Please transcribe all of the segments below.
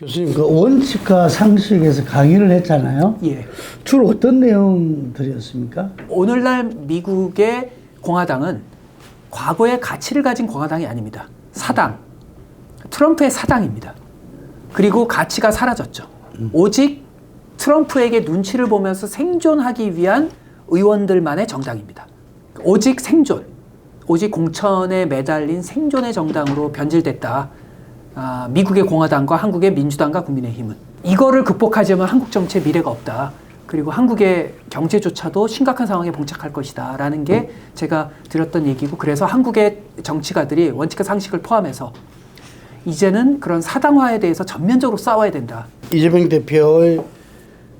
교수님, 그 원칙과 상식에서 강의를 했잖아요. 예. 주로 어떤 내용들이었습니까? 오늘날 미국의 공화당은 과거의 가치를 가진 공화당이 아닙니다. 사당. 트럼프의 사당입니다. 그리고 가치가 사라졌죠. 오직 트럼프에게 눈치를 보면서 생존하기 위한 의원들만의 정당입니다. 오직 생존. 오직 공천에 매달린 생존의 정당으로 변질됐다. 미국의 공화당과 한국의 민주당과 국민의힘은 이거를 극복하자면 한국 정치의 미래가 없다. 그리고 한국의 경제조차도 심각한 상황에 봉착할 것이다 라는 게 제가 드렸던 얘기고, 그래서 한국의 정치가들이 원칙과 상식을 포함해서 이제는 그런 사당화에 대해서 전면적으로 싸워야 된다. 이재명 대표의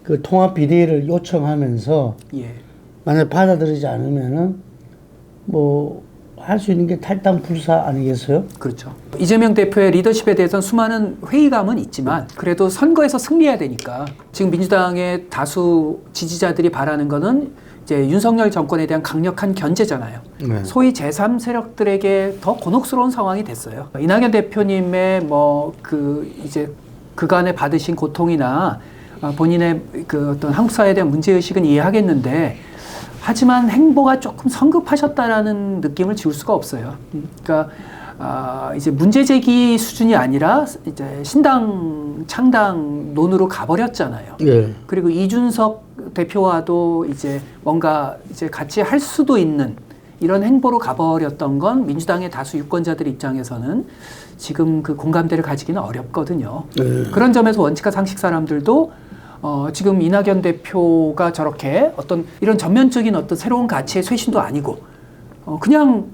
그 통합 비대위를 요청하면서 예. 만약 받아들이지 않으면은 뭐 할 수 있는 게 탈당 불사 아니겠어요? 그렇죠. 이재명 대표의 리더십에 대해서는 수많은 회의감은 있지만 그래도 선거에서 승리해야 되니까 지금 민주당의 다수 지지자들이 바라는 거는 이제 윤석열 정권에 대한 강력한 견제잖아요. 네. 소위 제3 세력들에게 더 곤혹스러운 상황이 됐어요. 이낙연 대표님의 이제 그간에 받으신 고통이나 본인의 그 어떤 한국 사회에 대한 문제의식은 이해하겠는데, 하지만 행보가 조금 성급하셨다라는 느낌을 지울 수가 없어요. 그러니까 이제 문제 제기 수준이 아니라 이제 신당 창당론으로 가버렸잖아요. 네. 그리고 이준석 대표와도 이제 뭔가 이제 같이 할 수도 있는 이런 행보로 가버렸던 건 민주당의 다수 유권자들 입장에서는 지금 그 공감대를 가지기는 어렵거든요. 네. 그런 점에서 원칙과 상식 사람들도 지금 이낙연 대표가 저렇게 어떤 이런 전면적인 어떤 새로운 가치의 쇄신도 아니고 그냥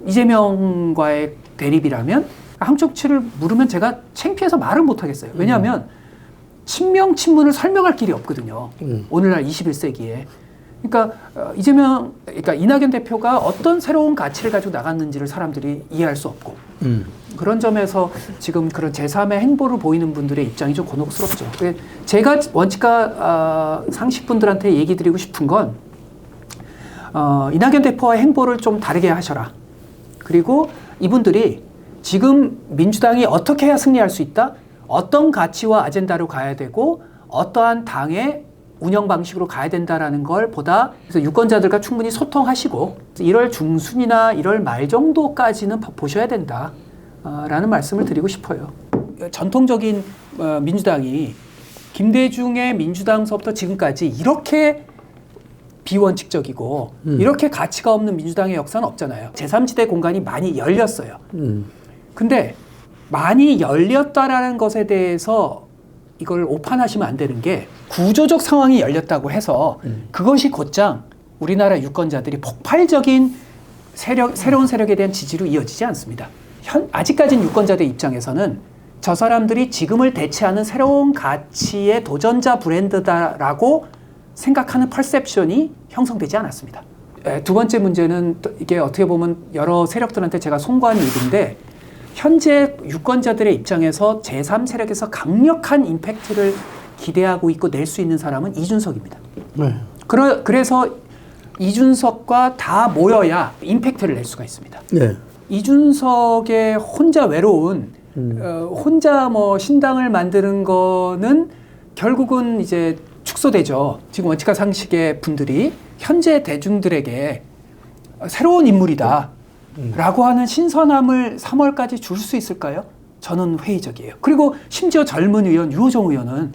이재명과의 대립이라면 한국 정치를 물으면 제가 창피해서 말을 못 하겠어요. 왜냐하면 친명 친문을 설명할 길이 없거든요. 오늘날 21세기에. 그러니까 그러니까 이낙연 대표가 어떤 새로운 가치를 가지고 나갔는지를 사람들이 이해할 수 없고, 그런 점에서 지금 그런 제3의 행보를 보이는 분들의 입장이 좀 곤혹스럽죠. 제가 원칙과 상식분들한테 얘기 드리고 싶은 건 이낙연 대표와의 행보를 좀 다르게 하셔라. 그리고 이분들이 지금 민주당이 어떻게 해야 승리할 수 있다? 어떤 가치와 아젠다로 가야 되고 어떠한 당의 운영 방식으로 가야 된다라는 걸 보다, 그래서 유권자들과 충분히 소통하시고 1월 중순이나 1월 말 정도까지는 보셔야 된다 라는 말씀을 드리고 싶어요. 전통적인 민주당이 김대중의 민주당서부터 지금까지 이렇게 비원칙적이고 이렇게 가치가 없는 민주당의 역사는 없잖아요. 제3지대 공간이 많이 열렸어요. 근데 많이 열렸다라는 것에 대해서 이걸 오판하시면 안 되는 게, 구조적 상황이 열렸다고 해서 그것이 곧장 우리나라 유권자들이 폭발적인 새로운 세력에 대한 지지로 이어지지 않습니다. 아직까지는 유권자들 입장에서는 저 사람들이 지금을 대체하는 새로운 가치의 도전자 브랜드다라고 생각하는 퍼셉션이 형성되지 않았습니다. 두 번째 문제는 이게 어떻게 보면 여러 세력들한테 제가 송구한 일인데, 현재 유권자들의 입장에서 제3 세력에서 강력한 임팩트를 기대하고 있고 낼 수 있는 사람은 이준석입니다. 네. 그래서 이준석과 다 모여야 임팩트를 낼 수가 있습니다. 네. 이준석의 혼자 외로운 혼자 신당을 만드는 거는 결국은 이제 축소되죠. 지금 원칙과 상식의 분들이 현재 대중들에게 새로운 인물이다 라고 하는 신선함을 3월까지 줄 수 있을까요? 저는 회의적이에요. 그리고 심지어 젊은 의원 유호정 의원은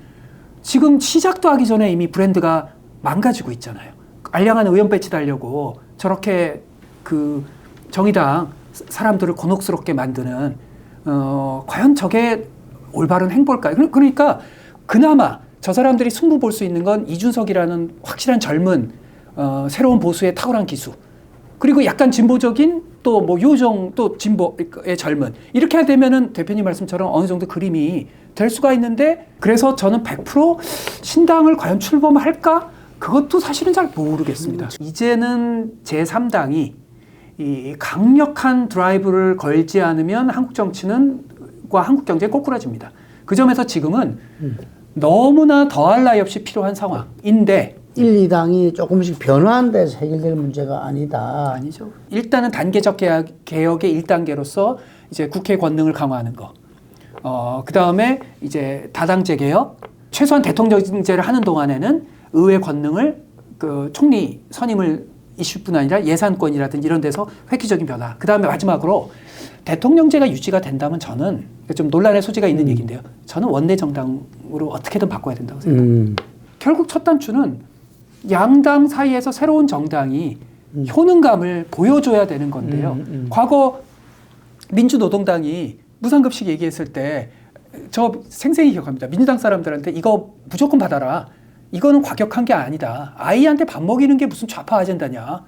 지금 시작도 하기 전에 이미 브랜드가 망가지고 있잖아요. 알량한 의원 배치 달려고 저렇게 그 정의당 사람들을 곤혹스럽게 만드는 과연 저게 올바른 행보일까요? 그러니까 그나마 저 사람들이 승부 볼 수 있는 건 이준석이라는 확실한 젊은 새로운 보수의 탁월한 기수, 그리고 약간 진보적인 또 유호정 또 진보의 젊은, 이렇게 되면은 대표님 말씀처럼 어느 정도 그림이 될 수가 있는데, 그래서 저는 100% 신당을 과연 출범할까? 그것도 사실은 잘 모르겠습니다. 이제는 제3당이 이 강력한 드라이브를 걸지 않으면 한국 정치는과 한국 경제가 꼬꾸라집니다. 그 점에서 지금은 너무나 더할 나위 없이 필요한 상황인데, 1, 2당이 조금씩 변화한 데서 해결될 문제가 아니다. 아니죠. 일단은 단계적 개혁의 1단계로서 이제 국회 권능을 강화하는 거. 그 다음에 이제 다당제 개혁, 최소한 대통령제를 하는 동안에는 의회 권능을 그 총리 선임을 이슈뿐 아니라 예산권이라든지 이런 데서 획기적인 변화. 그 다음에 마지막으로 대통령제가 유지가 된다면 저는 좀 논란의 소지가 있는 얘기인데요. 저는 원내 정당으로 어떻게든 바꿔야 된다고 생각합니다. 결국 첫 단추는 양당 사이에서 새로운 정당이 효능감을 보여줘야 되는 건데요. 과거 민주노동당이 무상급식 얘기했을 때 저 생생히 기억합니다. 민주당 사람들한테 이거 무조건 받아라. 이거는 과격한 게 아니다. 아이한테 밥 먹이는 게 무슨 좌파 아젠다냐.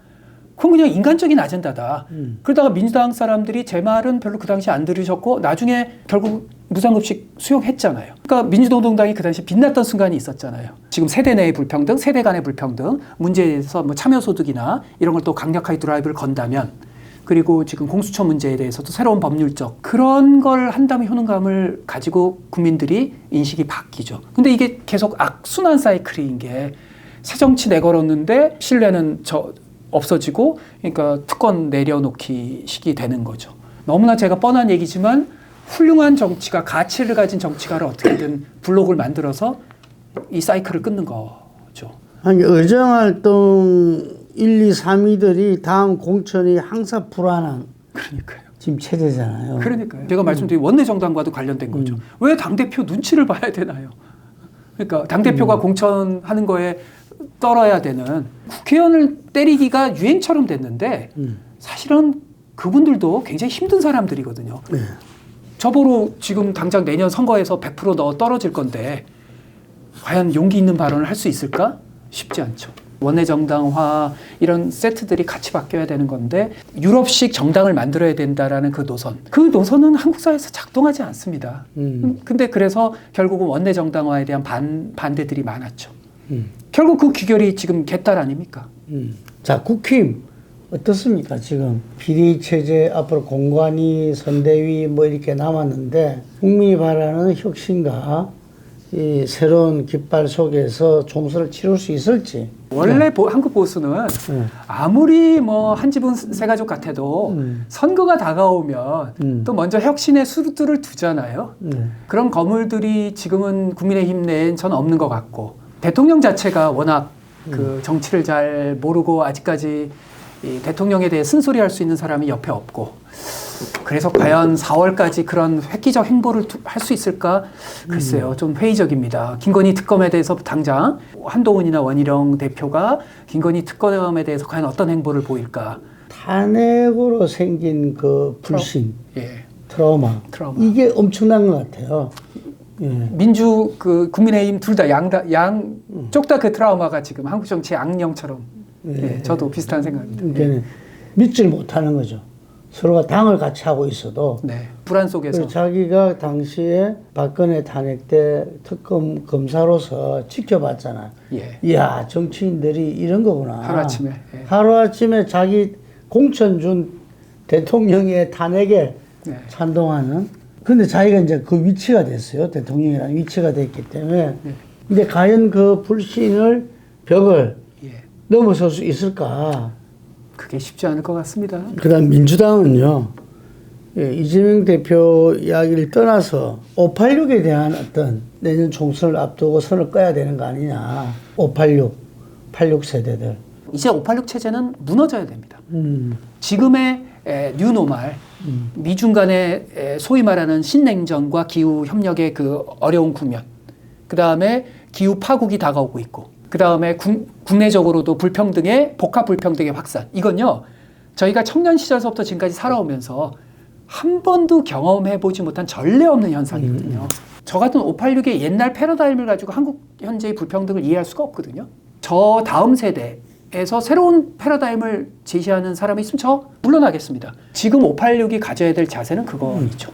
그건 그냥 인간적인 아젠다다. 그러다가 민주당 사람들이 제 말은 별로 그 당시 안 들으셨고 나중에 결국 무상급식 수용했잖아요. 그러니까 민주노동당이 그 당시 빛났던 순간이 있었잖아요. 지금 세대 내의 불평등, 세대 간의 불평등, 문제에 대해서 뭐 참여소득이나 이런 걸 또 강력하게 드라이브를 건다면 그리고 지금 공수처 문제에 대해서도 새로운 법률적 그런 걸 한다면 효능감을 가지고 국민들이 인식이 바뀌죠. 근데 이게 계속 악순환 사이클인 게 새정치 내걸었는데 신뢰는 없어지고 그러니까 특권 내려놓기 식이 되는 거죠. 너무나 제가 뻔한 얘기지만 훌륭한 정치가 가치를 가진 정치가를 어떻게든 블록을 만들어서 이 사이클을 끊는 거죠. 아니 의정활동 1, 2, 3위들이 다음 공천이 항상 불안한 그러니까요. 지금 체제잖아요. 그러니까요. 제가 말씀드린 원내 정당과도 관련된 거죠. 왜 당대표 눈치를 봐야 되나요? 그러니까 당대표가 공천하는 거에 떨어야 되는 국회의원을 때리기가 유행처럼 됐는데 사실은 그분들도 굉장히 힘든 사람들이거든요. 네. 저보러 지금 당장 내년 선거에서 100% 너 떨어질 건데 과연 용기 있는 발언을 할 수 있을까? 쉽지 않죠. 원내 정당화 이런 세트들이 같이 바뀌어야 되는 건데 유럽식 정당을 만들어야 된다라는 그 노선은 한국 사회에서 작동하지 않습니다. 근데 그래서 결국은 원내 정당화에 대한 반대들이 많았죠. 결국 그 귀결이 지금 개딸 아닙니까? 자, 국힘 어떻습니까? 지금 비리 체제 앞으로 공관위, 선대위 뭐 이렇게 남았는데 국민이 바라는 혁신과 이 새로운 깃발 속에서 총선을 치룰 수 있을지. 원래 한국 보수는 아무리 뭐 한 집은 세 가족 같아도 선거가 다가오면 또 먼저 혁신의 수두를 두잖아요. 그런 거물들이 지금은 국민의힘 내엔 전 없는 것 같고 대통령 자체가 워낙 그 정치를 잘 모르고 아직까지 이 대통령에 대해 쓴소리할 수 있는 사람이 옆에 없고 그래서 과연 4월까지 그런 획기적 행보를 할 수 있을까? 글쎄요. 좀 회의적입니다. 김건희 특검에 대해서 당장 한동훈이나 원희룡 대표가 김건희 특검에 대해서 과연 어떤 행보를 보일까? 탄핵으로 생긴 그 불신, 트라우마. 이게 엄청난 것 같아요. 예. 국민의힘 둘 다 양쪽 다 그 트라우마가 지금 한국 정치의 악령처럼. 저도 비슷한 생각입니다. 그러니까 믿질 못하는 거죠. 서로가 당을 같이 하고 있어도 불안 속에서 자기가 당시에 박근혜 탄핵 때 특검 검사로서 지켜봤잖아요. 이야 정치인들이 이런 거구나. 하루아침에 자기 공천 준 대통령의 탄핵에 찬동하는. 근데 자기가 이제 그 위치가 됐어요. 대통령이라는 위치가 됐기 때문에. 근데 과연 그 불신을 벽을 넘어설 수 있을까? 그게 쉽지 않을 것 같습니다. 그다음 민주당은요. 이재명 대표 이야기를 떠나서 586에 대한 어떤 내년 총선을 앞두고 선을 꺼야 되는 거 아니냐. 586, 86 세대들. 이제 586 체제는 무너져야 됩니다. 지금의 뉴노멀, 미중 간의 소위 말하는 신냉전과 기후 협력의 그 어려운 국면, 그 다음에 기후 파국이 다가오고 있고, 그 다음에 국내적으로도 복합 불평등의 확산. 이건요, 저희가 청년 시절서부터 지금까지 살아오면서 한 번도 경험해보지 못한 전례 없는 현상이거든요. 저 같은 586의 옛날 패러다임을 가지고 한국 현재의 불평등을 이해할 수가 없거든요. 저 다음 세대에서 새로운 패러다임을 제시하는 사람이 있으면 저 물러나겠습니다. 지금 586이 가져야 될 자세는 그거이죠.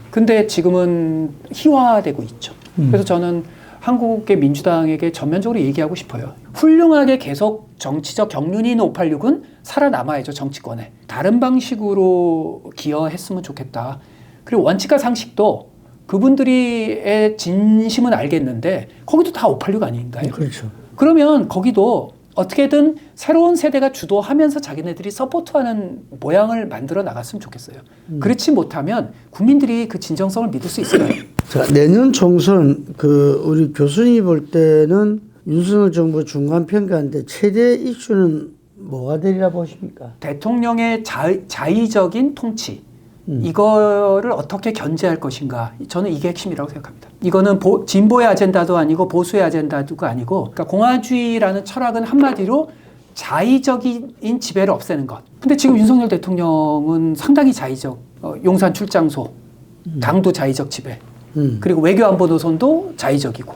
근데 지금은 희화되고 있죠. 그래서 저는 한국의 민주당에게 전면적으로 얘기하고 싶어요. 훌륭하게 계속 정치적 경륜이 있는 586은 살아남아야죠, 정치권에. 다른 방식으로 기여했으면 좋겠다. 그리고 원칙과 상식도 그분들의 진심은 알겠는데 거기도 다 586 아닌가요? 그렇죠. 그러면 거기도 어떻게든 새로운 세대가 주도하면서 자기네들이 서포트하는 모양을 만들어 나갔으면 좋겠어요. 그렇지 못하면 국민들이 그 진정성을 믿을 수 있을까요? 자, 내년 총선 우리 교수님이 볼 때는 윤석열 정부 중간 평가인데 최대 이슈는 뭐가 되리라 보십니까? 대통령의 자의적인 통치. 이거를 어떻게 견제할 것인가. 저는 이게 핵심이라고 생각합니다. 이거는 진보의 아젠다도 아니고 보수의 아젠다도 아니고, 그러니까 공화주의라는 철학은 한마디로 자의적인 지배를 없애는 것. 근데 지금 윤석열 대통령은 상당히 자의적, 용산 출장소, 당도 자의적 지배, 그리고 외교안보노선도 자의적이고,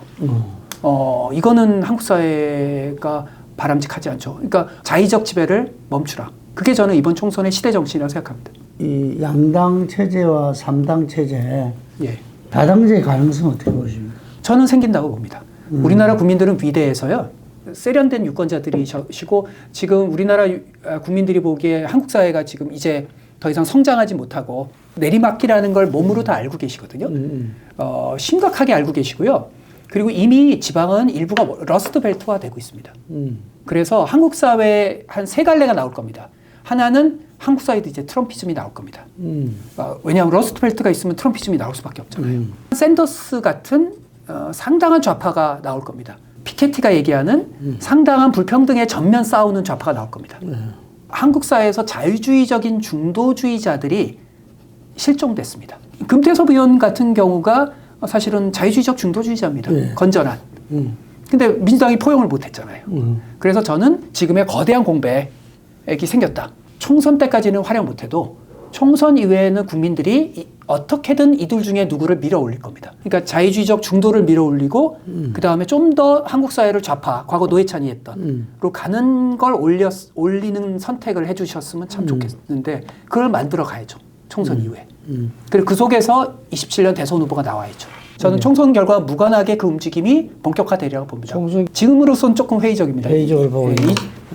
이거는 한국 사회가 바람직하지 않죠. 그러니까 자의적 지배를 멈추라. 그게 저는 이번 총선의 시대 정신이라고 생각합니다. 이 양당 체제와 삼당 체제, 예. 다당제 가능성 어떻게 보십니까? 저는 생긴다고 봅니다. 우리나라 국민들은 위대해서요. 세련된 유권자들이시고 지금 우리나라 국민들이 보기에 한국 사회가 지금 이제 더 이상 성장하지 못하고 내리막길하는 걸 몸으로 다 알고 계시거든요. 심각하게 알고 계시고요. 그리고 이미 지방은 일부가 러스트 벨트화 되고 있습니다. 그래서 한국 사회에 한 세 갈래가 나올 겁니다. 하나는 한국 사회도 이제 트럼피즘이 나올 겁니다. 왜냐하면 러스트 벨트가 있으면 트럼피즘이 나올 수밖에 없잖아요. 샌더스 같은 상당한 좌파가 나올 겁니다. 피케티가 얘기하는 상당한 불평등에 전면 싸우는 좌파가 나올 겁니다. 한국 사회에서 자유주의적인 중도주의자들이 실종됐습니다. 금태섭 의원 같은 경우가 사실은 자유주의적 중도주의자입니다. 건전한. 근데 민주당이 포용을 못했잖아요. 그래서 저는 지금의 거대한 공백이 생겼다. 총선 때까지는 활용 못해도 총선 이후에는 국민들이 어떻게든 이둘 중에 누구를 밀어 올릴 겁니다. 그러니까 자유주의적 중도를 밀어 올리고 그 다음에 좀 더 한국 사회를 좌파, 과거 노회찬이 했던 로 가는 걸 올리는 선택을 해주셨으면 참 좋겠는데 그걸 만들어 가야죠. 총선 이후에. 그리고 그 속에서 27년 대선 후보가 나와야죠. 저는 총선 결과 무관하게 그 움직임이 본격화되리라고 봅니다. 지금으로선 조금 회의적입니다. 회의적으로 보고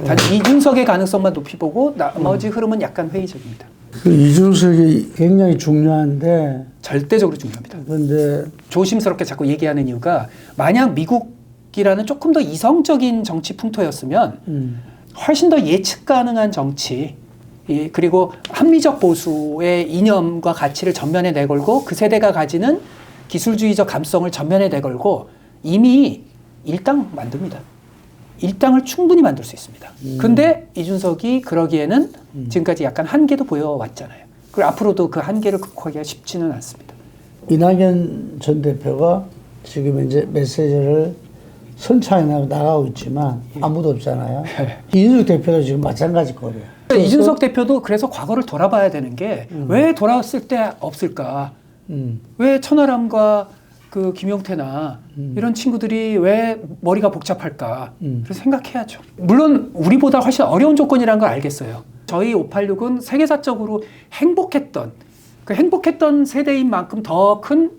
단지 이준석의 가능성만 높이 보고 나머지 흐름은 약간 회의적입니다. 그 이준석이 굉장히 중요한데 절대적으로 중요합니다. 그런데 조심스럽게 자꾸 얘기하는 이유가 만약 미국이라는 조금 더 이성적인 정치 풍토였으면 훨씬 더 예측 가능한 정치 그리고 합리적 보수의 이념과 가치를 전면에 내걸고 그 세대가 가지는 기술주의적 감성을 전면에 내걸고 이미 일당 만듭니다. 일당을 충분히 만들 수 있습니다. 근데 이준석이 그러기에는 지금까지 약간 한계도 보여왔잖아요. 그리고 앞으로도 그 한계를 극복하기가 쉽지는 않습니다. 이낙연 전 대표가 지금 이제 메시지를 선차에 나가고 있지만 아무도 없잖아요. 이준석 대표도 지금 마찬가지 꼴이에요. 이준석 대표도 그래서 과거를 돌아봐야 되는 게 왜 돌아왔을 때 없을까? 왜 천하람과 그 김용태나 이런 친구들이 왜 머리가 복잡할까? 그래서 생각해야죠. 물론 우리보다 훨씬 어려운 조건이라는 걸 알겠어요. 저희 586은 세계사적으로 행복했던 그 행복했던 세대인 만큼 더 큰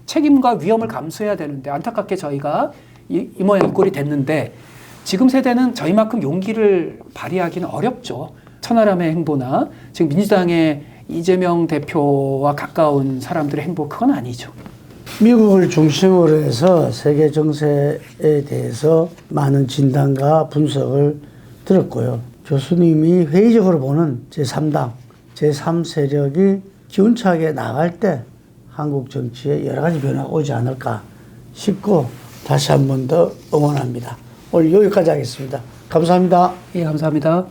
책임과 위험을 감수해야 되는데 안타깝게 저희가 이 모양 이 꼴이 됐는데 지금 세대는 저희만큼 용기를 발휘하기는 어렵죠. 천하람의 행보나 지금 민주당의 이재명 대표와 가까운 사람들의 행보 그건 아니죠. 미국을 중심으로 해서 세계 정세에 대해서 많은 진단과 분석을 들었고요. 교수님이 회의적으로 보는 제3당, 제3세력이 기운차게 나갈 때 한국 정치에 여러 가지 변화가 오지 않을까 싶고 다시 한 번 더 응원합니다. 오늘 여기까지 하겠습니다. 감사합니다. 예, 감사합니다.